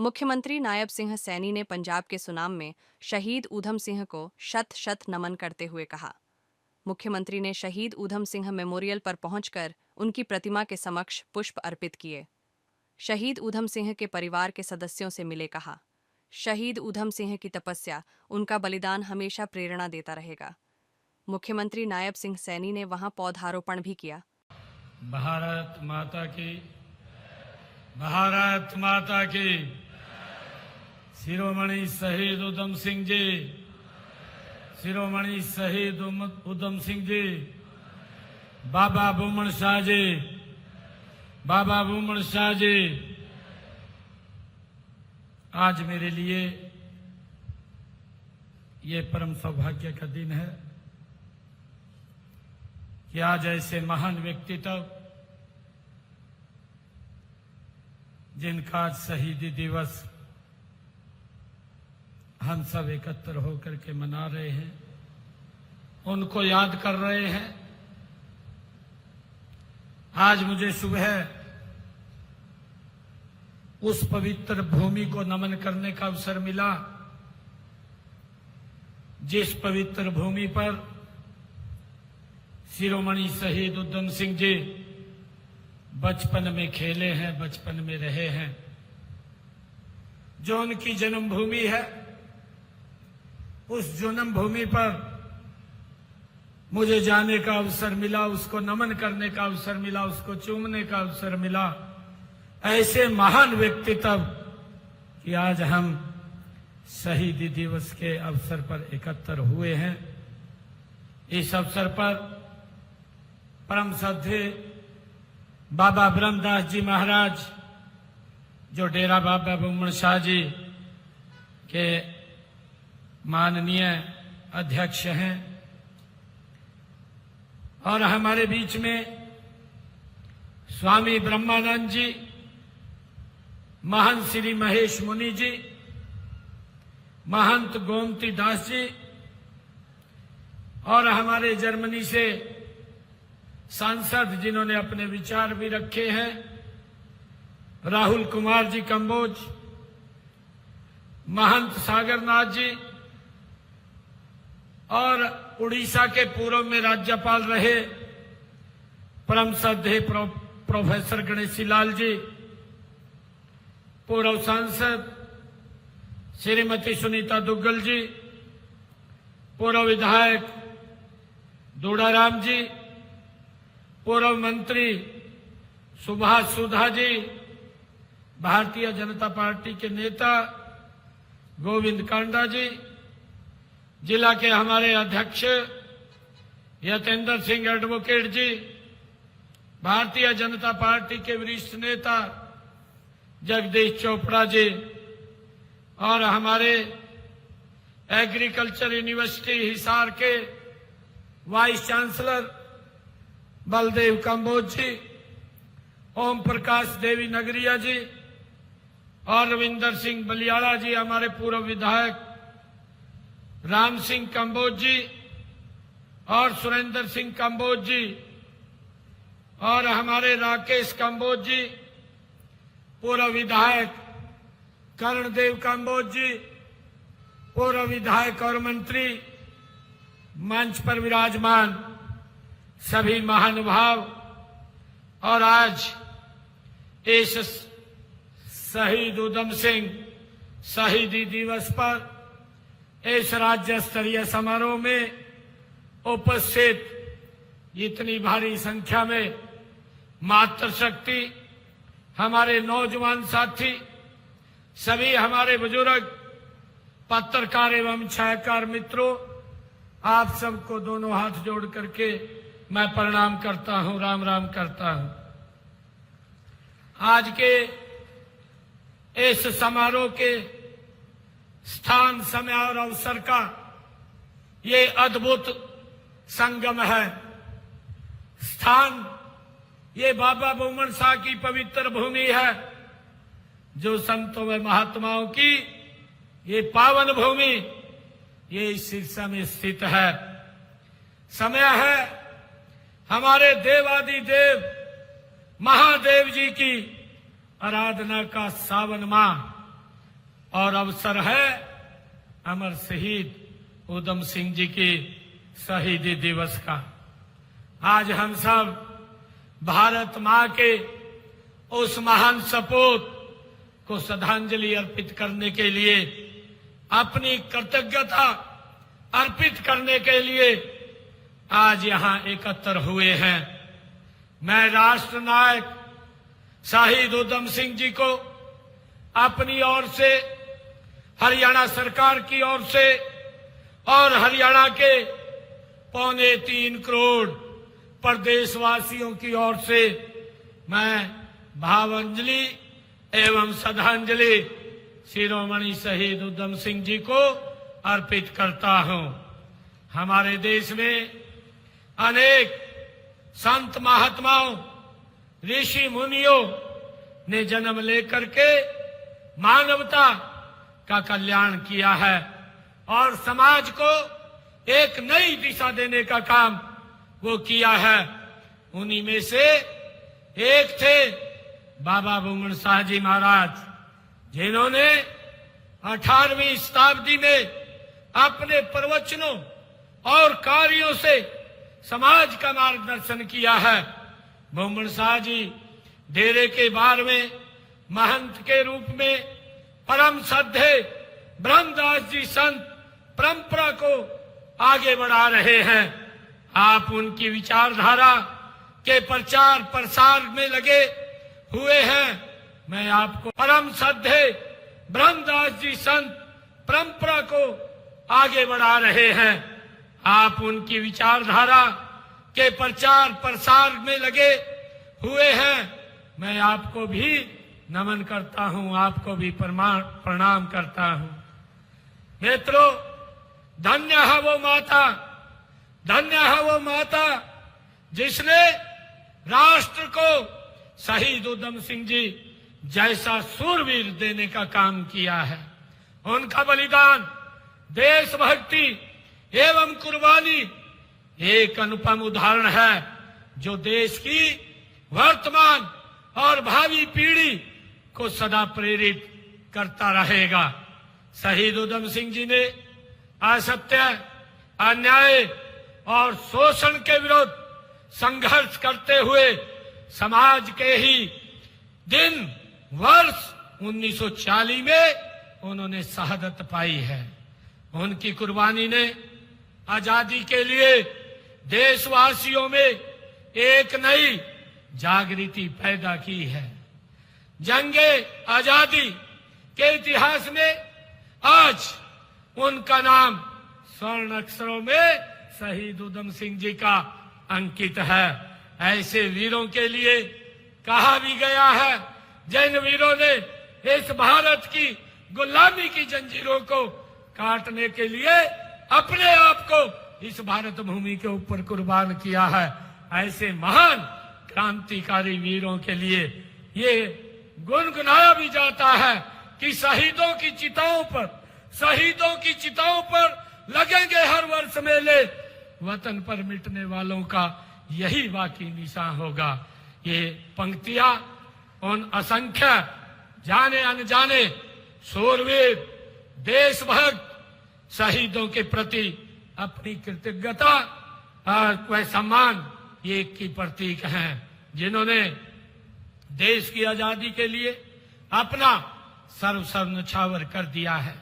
मुख्यमंत्री नायब सिंह सैनी ने पंजाब के सुनाम में शहीद ऊधम सिंह को शत शत नमन करते हुए कहा। मुख्यमंत्री ने शहीद ऊधम सिंह मेमोरियल पर पहुंचकर उनकी प्रतिमा के समक्ष पुष्प अर्पित किए। शहीद ऊधम सिंह के परिवार के सदस्यों से मिले, कहा, शहीद ऊधम सिंह की तपस्या, उनका बलिदान हमेशा प्रेरणा देता रहेगा। मुख्यमंत्री नायब सिंह सैनी ने वहां पौधारोपण भी किया। भारत माता की, भारत माता की। शिरोमणि शहीद ऊधम सिंह जी, शिरोमणि शहीद ऊधम सिंह जी, बाबा बुमन शाह जी, बाबा बुमन शाह जी। आज मेरे लिए ये परम सौभाग्य का दिन है कि आज ऐसे महान व्यक्तित्व जिनका आज शहीदी दिवस हम सब एकत्र होकर के मना रहे हैं, उनको याद कर रहे हैं। आज मुझे सुबह उस पवित्र भूमि को नमन करने का अवसर मिला जिस पवित्र भूमि पर शिरोमणि शहीद ऊधम सिंह जी बचपन में खेले हैं, बचपन में रहे हैं, जो उनकी जन्मभूमि है। उस जन्मभूमि पर मुझे जाने का अवसर मिला, उसको नमन करने का अवसर मिला, उसको चूमने का अवसर मिला। ऐसे महान व्यक्तित्व कि आज हम शहीदी दिवस के अवसर पर एकत्र हुए हैं। इस अवसर पर परम श्रद्धेय बाबा ब्रह्मदास जी महाराज, जो डेरा बाबा बुमन शाह जी के माननीय अध्यक्ष हैं, और हमारे बीच में स्वामी ब्रह्मानंद जी, महंत श्री महेश मुनि जी, महंत गोमती दास जी, और हमारे जर्मनी से सांसद जिन्होंने अपने विचार भी रखे हैं, राहुल कुमार जी कंबोज, महंत सागरनाथ जी, और उड़ीसा के पूर्व में राज्यपाल रहे परम श्रद्धेय प्रोफेसर गणेशी लाल जी, पूर्व सांसद श्रीमती सुनीता दुग्गल जी, पूर्व विधायक दूड़ाराम जी, पूर्व मंत्री सुभाष सुधा जी, भारतीय जनता पार्टी के नेता गोविंद कांडा जी, जिला के हमारे अध्यक्ष यतेंद्र सिंह एडवोकेट जी, भारतीय जनता पार्टी के वरिष्ठ नेता जगदीश चोपड़ा जी, और हमारे एग्रीकल्चर यूनिवर्सिटी हिसार के वाइस चांसलर बलदेव कंबोज जी, ओम प्रकाश देवी नगरिया जी, और रविंदर सिंह बलियाड़ा जी, हमारे पूर्व विधायक राम सिंह कंबोज जी, और सुरेंद्र सिंह कंबोज जी, और हमारे राकेश कंबोज जी, पूर्व विधायक कर्णदेव कंबोज जी, पूर्व विधायक और मंत्री, मंच पर विराजमान सभी महानुभाव, और आज इस शहीद ऊधम सिंह शहीदी दिवस पर इस राज्य स्तरीय समारोह में उपस्थित इतनी भारी संख्या में मातृशक्ति, हमारे नौजवान साथी, सभी हमारे बुजुर्ग, पत्रकार एवं छायाकार मित्रों, आप सबको दोनों हाथ जोड़ करके मैं प्रणाम करता हूं, राम राम करता हूं। आज के इस समारोह के स्थान, समय और अवसर का ये अद्भुत संगम है। स्थान ये बाबा बुमन शाह की पवित्र भूमि है, जो संतों व महात्माओं की ये पावन भूमि, ये इस सिरसा में स्थित है। समय है हमारे देवादि देव महादेव जी की आराधना का सावन माह। और अवसर है अमर शहीद ऊधम सिंह जी की शहीदी दिवस का। आज हम सब भारत मां के उस महान सपूत को श्रद्धांजलि अर्पित करने के लिए, अपनी कृतज्ञता अर्पित करने के लिए आज यहां एकत्र हुए हैं। मैं राष्ट्र नायक शहीद ऊधम सिंह जी को अपनी ओर से, हरियाणा सरकार की ओर से और हरियाणा के 3.25 करोड़ प्रदेशवासियों की ओर से मैं भावांजलि एवं श्रद्धांजलि शिरोमणि शहीद ऊधम सिंह जी को अर्पित करता हूं। हमारे देश में अनेक संत महात्माओं, ऋषि मुनियों ने जन्म लेकर के मानवता का कल्याण किया है और समाज को एक नई दिशा देने का काम वो किया है। उन्हीं में से एक थे बाबा बुमन शाह जी महाराज, जिन्होंने 18वीं शताब्दी में अपने प्रवचनों और कार्यों से समाज का मार्गदर्शन किया है। बुमन शाह जी डेरे के 12वें महंत के रूप में परम श्रद्धे ब्रह्मदास जी संत परंपरा को आगे बढ़ा रहे हैं। आप उनकी विचारधारा के प्रचार प्रसार में लगे हुए हैं। मैं आपको परम श्रद्धे ब्रह्मदास जी संत परंपरा को आगे बढ़ा रहे हैं। आप उनकी विचारधारा के प्रचार प्रसार में लगे हुए हैं। मैं आपको भी नमन करता हूं, आपको भी प्रणाम करता हूं। मित्रों, धन्य है वो माता, धन्य है वो माता जिसने राष्ट्र को शहीद ऊधम सिंह जी जैसा सूरवीर देने का काम किया है। उनका बलिदान, देशभक्ति एवं कुर्बानी एक अनुपम उदाहरण है जो देश की वर्तमान और भावी पीढ़ी को सदा प्रेरित करता रहेगा। शहीद ऊधम सिंह जी ने असत्य, अन्याय और शोषण के विरुद्ध संघर्ष करते हुए समाज के ही दिन वर्ष 1940 में उन्होंने शहादत पाई है। उनकी कुर्बानी ने आजादी के लिए देशवासियों में एक नई जागृति पैदा की है। जंगे आजादी के इतिहास में आज उनका नाम स्वर्ण अक्षरों में शहीद ऊधम सिंह जी का अंकित है। ऐसे वीरों के लिए कहा भी गया है जिन वीरों ने इस भारत की गुलामी की जंजीरों को काटने के लिए अपने आप को इस भारत भूमि के ऊपर कुर्बान किया है। ऐसे महान क्रांतिकारी वीरों के लिए ये गुनगुनाया भी जाता है कि शहीदों की चिताओं पर लगेंगे हर वर्ष मेले, वतन पर मिटने वालों का यही बाकी निशान होगा। ये पंक्तियां उन असंख्य जाने अनजाने शूरवीर देशभक्त शहीदों के प्रति अपनी कृतज्ञता व सम्मान एक की प्रतीक हैं, जिन्होंने देश की आजादी के लिए अपना सर्वस्व न्यौछावर कर दिया है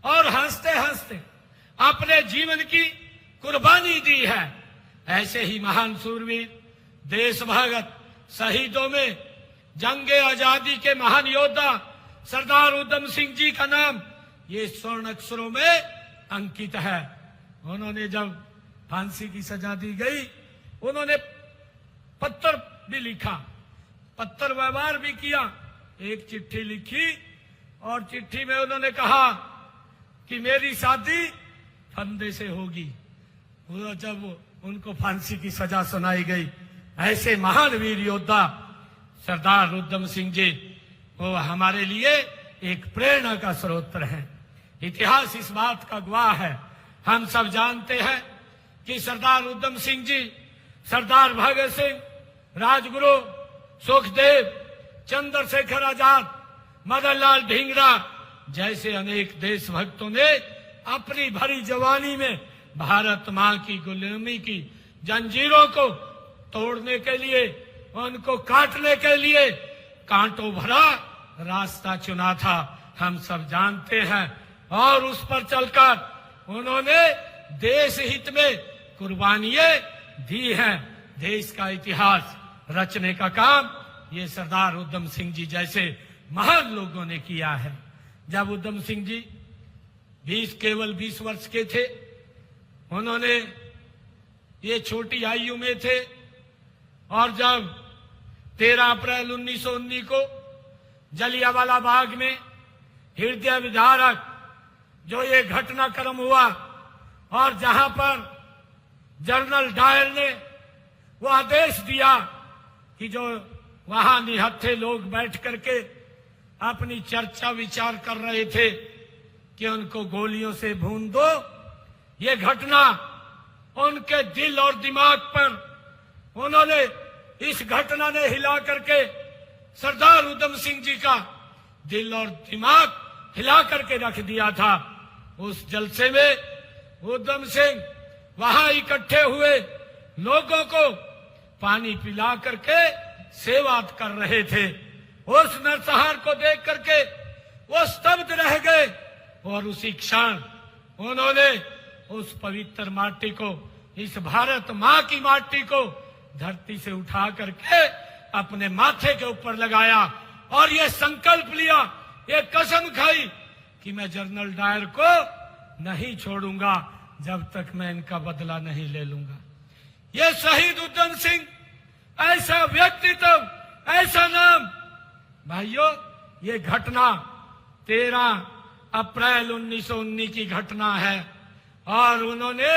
और हंसते हंसते अपने जीवन की कुर्बानी दी है। ऐसे ही महान शूरवीर देशभक्त शहीदों में जंगे आजादी के महान योद्धा सरदार ऊधम सिंह जी का नाम ये स्वर्ण अक्षरों में अंकित है। उन्होंने जब फांसी की सजा दी गई, उन्होंने पत्र भी लिखा, पत्र व्यवहार भी किया। एक चिट्ठी लिखी और चिट्ठी में उन्होंने कहा कि मेरी शादी फंदे से होगी। जब उनको फांसी की सजा सुनाई गई, ऐसे महान वीर योद्धा सरदार ऊधम सिंह जी वो हमारे लिए एक प्रेरणा का स्रोत हैं। इतिहास इस बात का गवाह है। हम सब जानते हैं कि सरदार ऊधम सिंह जी, सरदार भगत सिंह, राजगुरु सुखदेव, चंद्रशेखर आजाद, मदन लाल ढींगरा जैसे अनेक देशभक्तों ने अपनी भरी जवानी में भारत मां की गुलामी की जंजीरों को तोड़ने के लिए, उनको काटने के लिए कांटों भरा रास्ता चुना था, हम सब जानते हैं। और उस पर चलकर उन्होंने देश हित में कुर्बानियां दी हैं। देश का इतिहास रचने का काम ये सरदार उधम सिंह जी जैसे महान लोगों ने किया है। जब उधम सिंह जी केवल 20 वर्ष के थे, उन्होंने ये छोटी आयु में थे, और जब 13 अप्रैल 1919 को जलियांवाला बाग में हृदय विदारक जो ये घटनाक्रम हुआ, और जहां पर जनरल डायर ने वो आदेश दिया कि जो वहां निहत्थे लोग बैठ करके अपनी चर्चा विचार कर रहे थे कि उनको गोलियों से भून दो, ये घटना उनके दिल और दिमाग पर, उन्होंने इस घटना ने हिला करके सरदार उधम सिंह जी का दिल और दिमाग हिला करके रख दिया था। उस जलसे में उधम सिंह वहां इकट्ठे हुए लोगों को पानी पिला करके सेवा कर रहे थे। उस नरसंहार को देख करके वो स्तब्ध रह गए, और उसी क्षण उन्होंने उस पवित्र माटी को, इस भारत मां की माटी को धरती से उठा करके अपने माथे के ऊपर लगाया, और ये संकल्प लिया, ये कसम खाई कि मैं जनरल डायर को नहीं छोड़ूंगा जब तक मैं इनका बदला नहीं ले लूंगा। ये शहीद उधम सिंह ऐसा व्यक्तित्व, ऐसा नाम। भाइयों, ये घटना 13 अप्रैल 1919 की घटना है, और उन्होंने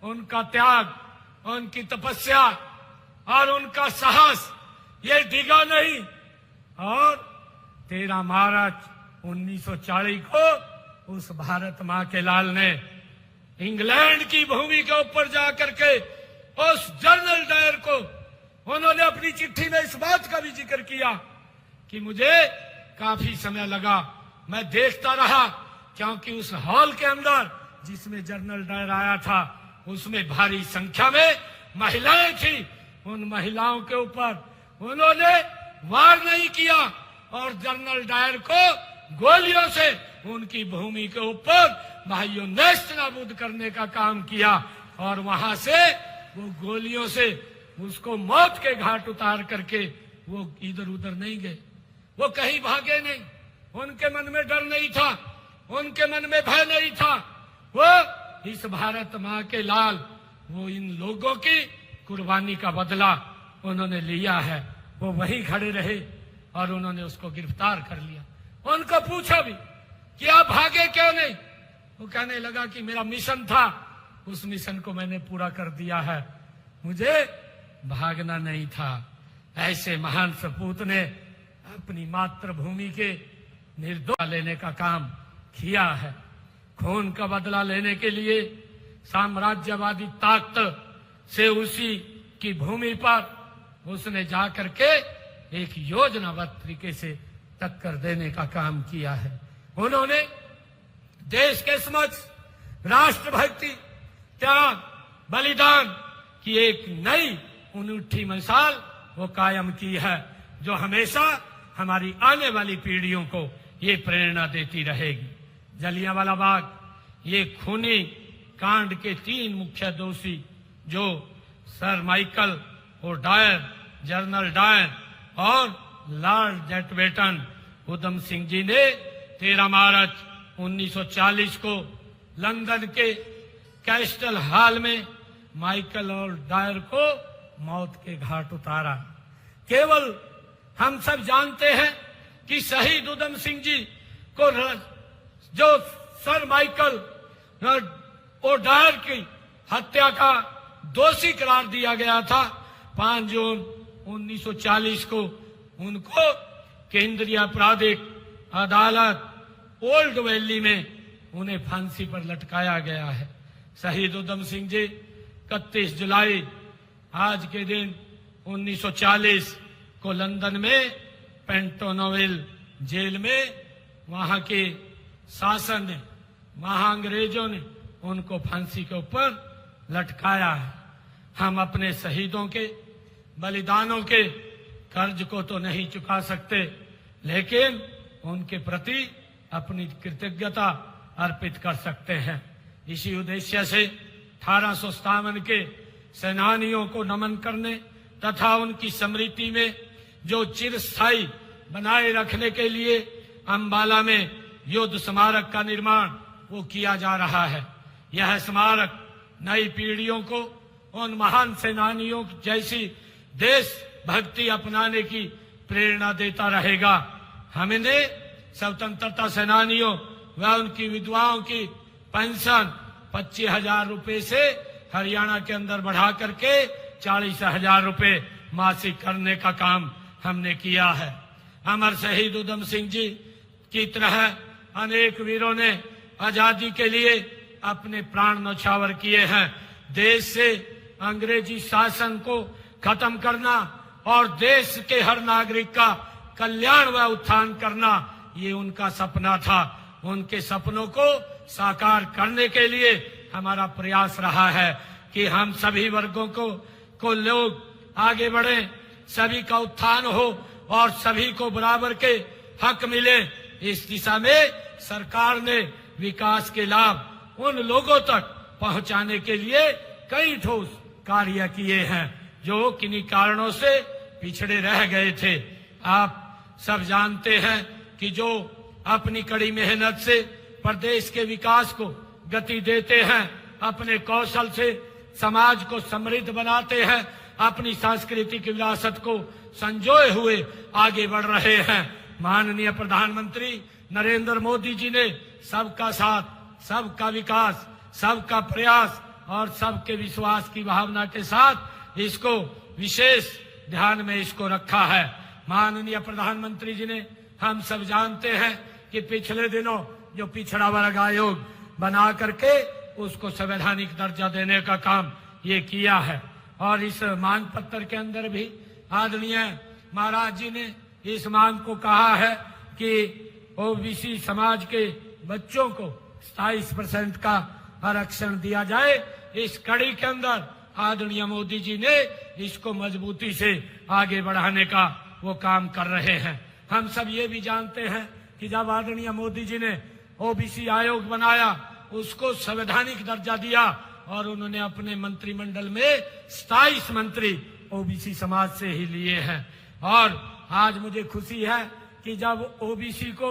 उनका त्याग, उनकी तपस्या और उनका साहस ये डिगा नहीं। और 13 मार्च 1940 को उस भारत मां के लाल ने इंग्लैंड की भूमि के ऊपर जाकर के उस जनरल डायर को उन्होंने अपनी चिट्ठी में इस बात का भी जिक्र किया कि मुझे काफी समय लगा, मैं देखता रहा, क्योंकि उस हॉल के अंदर जिसमें जनरल डायर आया था उसमें भारी संख्या में महिलाएं थी। उन महिलाओं के ऊपर उन्होंने वार नहीं किया, और जनरल डायर को गोलियों से उनकी भूमि के ऊपर भाइयों नेस्त नाबूद करने का काम किया, और वहां से वो गोलियों से उसको मौत के घाट उतार करके वो इधर उधर नहीं गए, वो कहीं भागे नहीं, उनके मन में डर नहीं था, उनके मन में भय नहीं था। वो इस भारत मां के लाल, वो इन लोगों की कुर्बानी का बदला उन्होंने लिया है। वो वहीं खड़े रहे और उन्होंने उसको गिरफ्तार कर लिया। उनको पूछा भी कि आप भागे क्यों नहीं? वो कहने लगा कि मेरा मिशन था, उस मिशन को मैंने पूरा कर दिया है, मुझे भागना नहीं था। ऐसे महान सपूत ने अपनी मातृभूमि के निर्दोष लेने का काम किया है। खून का बदला लेने के लिए साम्राज्यवादी ताकत से उसी की भूमि पर उसने जाकर के एक योजनाबद्ध तरीके से टक्कर देने का काम किया है। उन्होंने देश के समक्ष राष्ट्रभक्ति, त्याग, बलिदान की एक नई अनूठी मिसाल वो कायम की है, जो हमेशा हमारी आने वाली पीढ़ियों को ये प्रेरणा देती रहेगी। जलियांवाला बाग, ये खूनी कांड के 3 मुख्य दोषी जो सर माइकल और डायर, जनरल डायर और लॉर्ड माउंटबेटन उधम सिंह जी ने 13 मार्च 1940 को लंदन के कैस्टल हॉल में माइकल और डायर को मौत के घाट उतारा। केवल हम सब जानते हैं कि शहीद उधम सिंह जी को जो सर माइकल और डायर की हत्या का दोषी करार दिया गया था, 5 जून 1940 को उनको केंद्रीय आपराधिक अदालत ओल्ड वैली में उन्हें फांसी पर लटकाया गया है। शहीद उधम सिंह जी 31 जुलाई आज के दिन 1940 को लंदन में पेंटोनविल जेल में वहां के शासन ने, महाअंग्रेजों ने उनको फांसी के ऊपर लटकाया है। हम अपने शहीदों के बलिदानों के कर्ज को तो नहीं चुका सकते, लेकिन उनके प्रति अपनी कृतज्ञता अर्पित कर सकते हैं। इसी उद्देश्य से 1857 के सेनानियों को नमन करने तथा उनकी स्मृति में जो चिरस्थायी बनाए रखने के लिए अंबाला में युद्ध स्मारक का निर्माण वो किया जा रहा है। यह स्मारक नई पीढ़ियों को उन महान सेनानियों जैसी देशभक्ति अपनाने की प्रेरणा देता रहेगा। हमने स्वतंत्रता सेनानियों व उनकी विधवाओं की पेंशन 25,000 रुपए से हरियाणा के अंदर बढ़ा करके 40,000 रुपए मासिक करने का काम हमने किया है। अमर शहीद उधम सिंह जी की तरह अनेक वीरों ने आजादी के लिए अपने प्राण न्यौछावर किए हैं। देश से अंग्रेजी शासन को खत्म करना और देश के हर नागरिक का कल्याण व उत्थान करना, ये उनका सपना था। उनके सपनों को साकार करने के लिए हमारा प्रयास रहा है कि हम सभी वर्गों को लोग आगे बढ़े, सभी का उत्थान हो और सभी को बराबर के हक मिले। इस दिशा में सरकार ने विकास के लाभ उन लोगों तक पहुंचाने के लिए कई ठोस कार्य किए हैं जो किन्हीं कारणों से पिछड़े रह गए थे। आप सब जानते हैं कि जो अपनी कड़ी मेहनत से प्रदेश के विकास को गति देते हैं, अपने कौशल से समाज को समृद्ध बनाते हैं, अपनी सांस्कृतिक विरासत को संजोए हुए आगे बढ़ रहे हैं। माननीय प्रधानमंत्री नरेंद्र मोदी जी ने सबका साथ, सबका विकास, सबका प्रयास और सबके विश्वास की भावना के साथ इसको विशेष ध्यान में इसको रखा है। माननीय प्रधानमंत्री जी ने, हम सब जानते हैं कि पिछले दिनों जो पिछड़ा वर्ग आयोग बना करके उसको संवैधानिक दर्जा देने का काम ये किया है और इस मांग पत्र के अंदर भी आदरणीय महाराज जी ने इस मांग को कहा है कि ओबीसी समाज के बच्चों को 27% का आरक्षण दिया जाए। इस कड़ी के अंदर आदरणीय मोदी जी ने इसको मजबूती से आगे बढ़ाने का वो काम कर रहे हैं। हम सब ये भी जानते हैं कि जब आदरणीय मोदी जी ने ओबीसी आयोग बनाया, उसको संवैधानिक दर्जा दिया और उन्होंने अपने मंत्रिमंडल में 27 मंत्री ओबीसी समाज से ही लिए हैं। और आज मुझे खुशी है कि जब ओबीसी को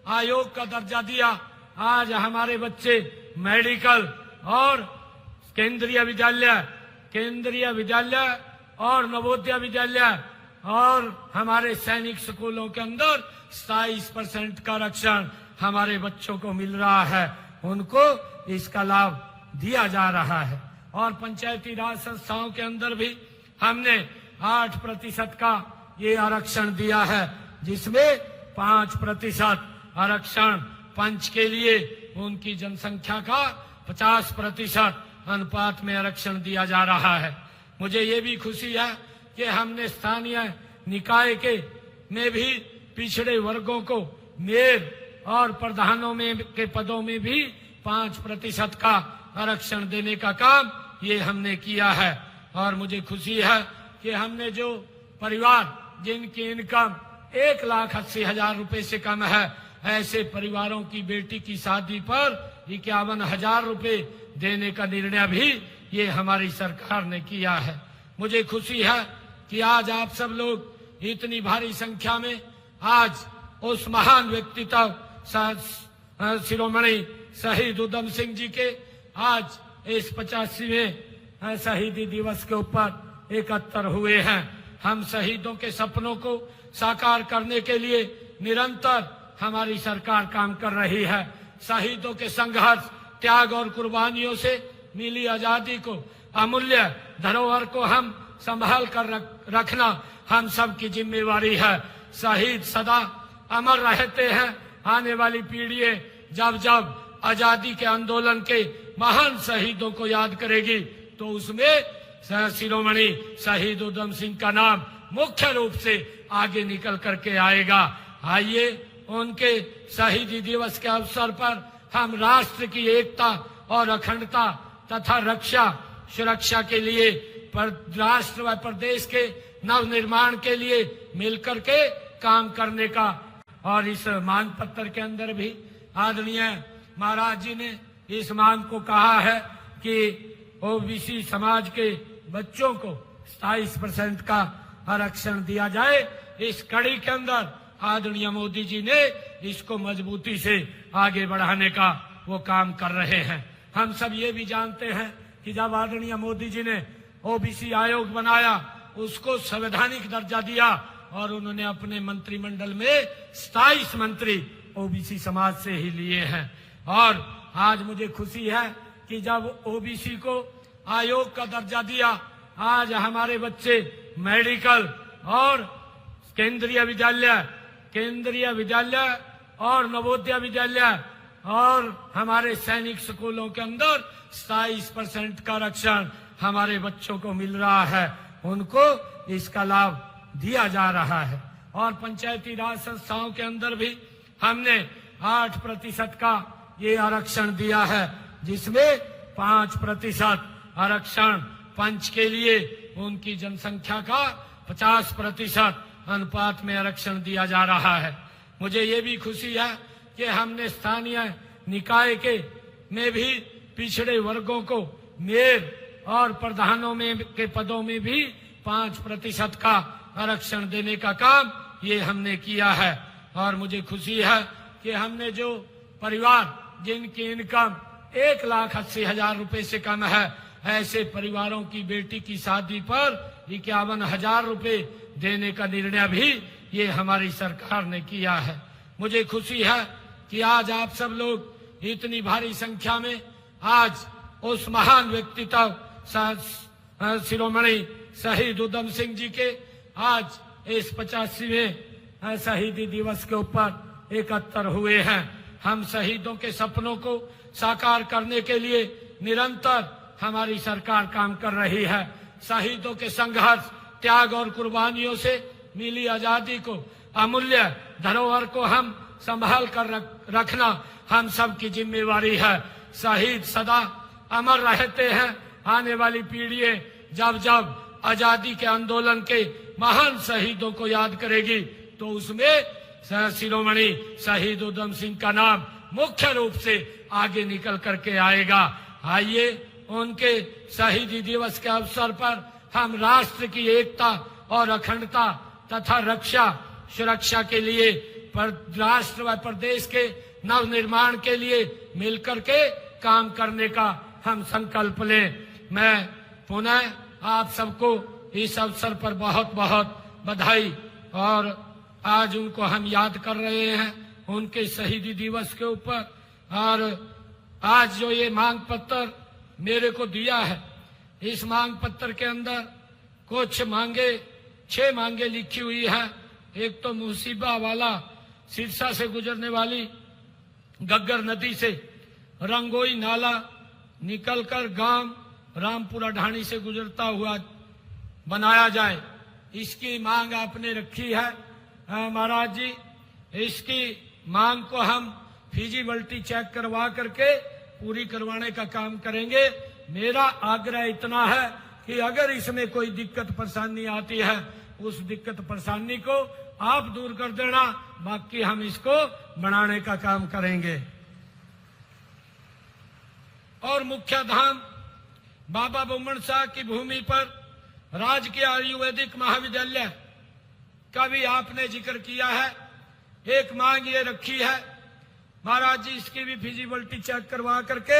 आयोग का दर्जा दिया, आज हमारे बच्चे मेडिकल और केंद्रीय विद्यालय और नवोदय विद्यालय और हमारे सैनिक स्कूलों के अंदर 27% का आरक्षण हमारे बच्चों को मिल रहा है। उनको इसका लाभ दिया जा रहा है। और पंचायती राज संस्थाओं के अंदर भी हमने 8% का ये आरक्षण दिया है, जिसमें 5% आरक्षण पंच के लिए उनकी जनसंख्या का 50% अनुपात में आरक्षण दिया जा रहा है। मुझे ये भी खुशी है कि हमने स्थानीय निकाय में भी पिछड़े वर्गों को मेयर और प्रधानों में के पदों में भी 5% का आरक्षण देने का काम ये हमने किया है। और मुझे खुशी है कि हमने जो परिवार जिनकी इनकम 1,80,000 रुपए से कम है, ऐसे परिवारों की बेटी की शादी पर 51,000 रुपए देने का निर्णय भी ये हमारी सरकार ने किया है। मुझे खुशी है कि आज आप सब लोग इतनी भारी संख्या में आज उस महान व्यक्तित्व शिरोमणि शहीद उधम सिंह जी के आज इस 85वें शहीदी दिवस के ऊपर एकत्र हुए हैं। हम शहीदों के सपनों को साकार करने के लिए निरंतर हमारी सरकार काम कर रही है। शहीदों के संघर्ष, त्याग और कुर्बानियों से मिली आजादी को, अमूल्य धरोहर को हम संभाल कर रखना हम सब की जिम्मेवारी है। शहीद सदा अमर रहते हैं। आने वाली पीढ़ी जब जब आजादी के आंदोलन के महान शहीदों को याद करेगी तो उसमें शिरोमणि शहीद उधम सिंह का नाम मुख्य रूप से आगे निकल करके आएगा। आइए उनके शहीदी दिवस के अवसर पर हम राष्ट्र की एकता और अखंडता तथा रक्षा सुरक्षा के लिए राष्ट्र व प्रदेश के नव निर्माण के लिए मिलकर के काम करने का, और इस मांग पत्र के अंदर भी आदरणीय महाराज जी ने इस मांग को कहा है कि ओबीसी समाज के बच्चों को 27% का आरक्षण दिया जाए। इस कड़ी के अंदर आदरणीय मोदी जी ने इसको मजबूती से आगे बढ़ाने का वो काम कर रहे हैं। हम सब ये भी जानते हैं कि जब आदरणीय मोदी जी ने ओबीसी आयोग बनाया, उसको संवैधानिक दर्जा दिया और उन्होंने अपने मंत्रिमंडल में 27 मंत्री ओबीसी समाज से ही लिए हैं। और आज मुझे खुशी है कि जब ओबीसी को आयोग का दर्जा दिया, आज हमारे बच्चे मेडिकल और केंद्रीय विद्यालय और नवोदय विद्यालय और हमारे सैनिक स्कूलों के अंदर 27% का आरक्षण हमारे बच्चों को मिल रहा है, उनको इसका लाभ दिया जा रहा है। और पंचायती राज संस्थाओं के अंदर भी हमने 8% का ये आरक्षण दिया है, जिसमें 5% आरक्षण पंच के लिए उनकी जनसंख्या का 50% अनुपात में आरक्षण दिया जा रहा है। मुझे ये भी खुशी है कि हमने स्थानीय निकाय में भी पिछड़े वर्गों को मेयर और प्रधानों में के पदों में भी 5% का आरक्षण देने का काम ये हमने किया है। और मुझे खुशी है कि हमने जो परिवार जिनकी इनकम 1,80,000 रुपए से कम है, ऐसे परिवारों की बेटी की शादी पर 51,000 रुपए देने का निर्णय भी ये हमारी सरकार ने किया है। मुझे खुशी है कि आज आप सब लोग इतनी भारी संख्या में आज उस महान व्यक्तित्व शिरोमणि शहीद उधम सिंह जी के आज इस 85वें शहीदी दिवस के ऊपर एकत्र हुए हैं। हम शहीदों के सपनों को साकार करने के लिए निरंतर हमारी सरकार काम कर रही है। शहीदों के संघर्ष, त्याग और कुर्बानियों से मिली आजादी को, अमूल्य धरोहर को हम संभाल कर रखना हम सब की जिम्मेवारी है। शहीद सदा अमर रहते हैं। आने वाली पीढ़ियां जब जब आजादी के आंदोलन के महान शहीदों को याद करेगी तो उसमें शिरोमणि शहीद उधम सिंह का नाम मुख्य रूप से आगे निकल करके आएगा। आइए उनके शहीदी दिवस के अवसर पर हम राष्ट्र की एकता और अखंडता तथा रक्षा सुरक्षा के लिए राष्ट्र व प्रदेश के नव निर्माण के लिए मिलकर के काम करने का हम संकल्प लें। मैं पुनः आप सबको इस अवसर पर बहुत बहुत बधाई, और आज उनको हम याद कर रहे हैं उनके शहीदी दिवस के ऊपर। और आज जो ये मांग पत्र मेरे को दिया है, इस मांग पत्र के अंदर कुछ मांगे 6 मांगे लिखी हुई है। एक तो मुसीबा वाला सिरसा से गुजरने वाली गग्गर नदी से रंगोई नाला निकलकर गांव रामपुरा ढाणी से गुजरता हुआ बनाया जाए, इसकी मांग आपने रखी है महाराज जी। इसकी मांग को हम फिजिबिलिटी चेक करवा करके पूरी करवाने का काम करेंगे। मेरा आग्रह इतना है कि अगर इसमें कोई दिक्कत परेशानी आती है, उस दिक्कत परेशानी को आप दूर कर देना, बाकी हम इसको बनाने का काम करेंगे। और मुख्य धाम बाबा बुम्मन शाह की भूमि पर राजकीय आयुर्वेदिक महाविद्यालय का भी आपने जिक्र किया है। एक मांग ये रखी है महाराज जी, इसकी भी फिजिबिलिटी चेक करवा करके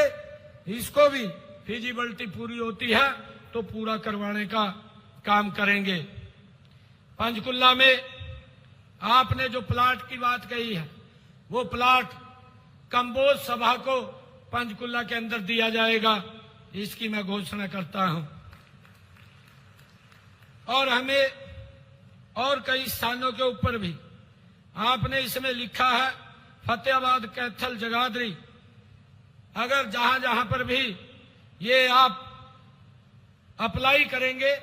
इसको भी फिजिबिलिटी पूरी होती है तो पूरा करवाने का काम करेंगे। पंचकुला में आपने जो प्लाट की बात कही है, वो प्लाट कंबोज सभा को पंचकुला के अंदर दिया जाएगा, इसकी मैं घोषणा करता हूं। और हमें और कई स्थानों के ऊपर भी आपने इसमें लिखा है, फतेहाबाद, कैथल, जगाधरी, अगर जहां जहां पर भी ये आप अप्लाई करेंगे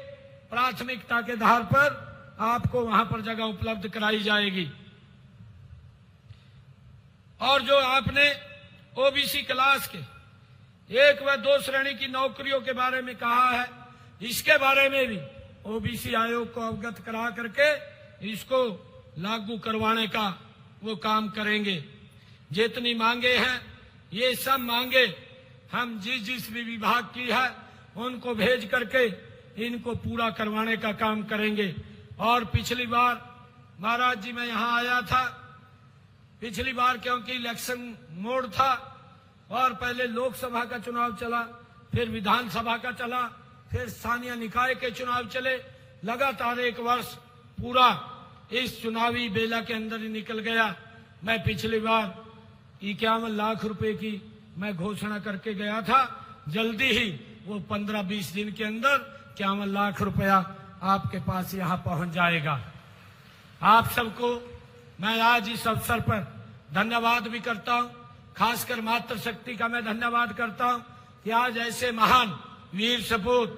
प्राथमिकता के आधार पर आपको वहां पर जगह उपलब्ध कराई जाएगी। और जो आपने ओबीसी क्लास के 1 व 2 श्रेणी की नौकरियों के बारे में कहा है, इसके बारे में भी ओबीसी आयोग को अवगत करा करके इसको लागू करवाने का वो काम करेंगे। जितनी मांगे हैं ये सब मांगे हम जिस भी विभाग की है उनको भेज करके इनको पूरा करवाने का काम करेंगे। और पिछली बार महाराज जी मैं यहाँ आया था, पिछली बार क्योंकि इलेक्शन मोड था और पहले लोकसभा का चुनाव चला, फिर विधानसभा का चला, फिर स्थानीय निकाय के चुनाव चले, लगातार 1 वर्ष पूरा इस चुनावी बेला के अंदर ही निकल गया। मैं पिछली बार 51 लाख रुपए की मैं घोषणा करके गया था, जल्दी ही वो 15-20 दिन के अंदर 51 लाख रुपया आपके पास यहाँ पहुंच जाएगा। आप सबको मैं आज इस अवसर पर धन्यवाद भी करता हूँ, खासकर मातृशक्ति का मैं धन्यवाद करता हूँ कि आज ऐसे महान वीर सपूत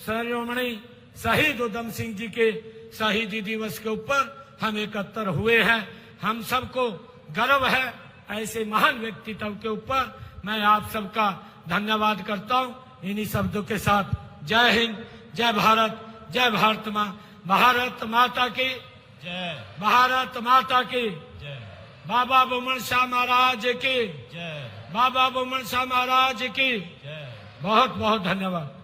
शिरोमणि शहीद उधम सिंह जी के शहीदी दिवस के ऊपर हम एकत्र हुए हैं। हम सबको गर्व है ऐसे महान व्यक्तित्व के ऊपर। मैं आप सबका धन्यवाद करता हूँ। इन्हीं शब्दों के साथ जय हिंद, जय भारत, जय भारत माँ, भारत माता की जय, भारत माता की जय, बाबा बुमन शाह महाराज की जय, बाबा बुमन शाह महाराज की जय। बहुत बहुत धन्यवाद।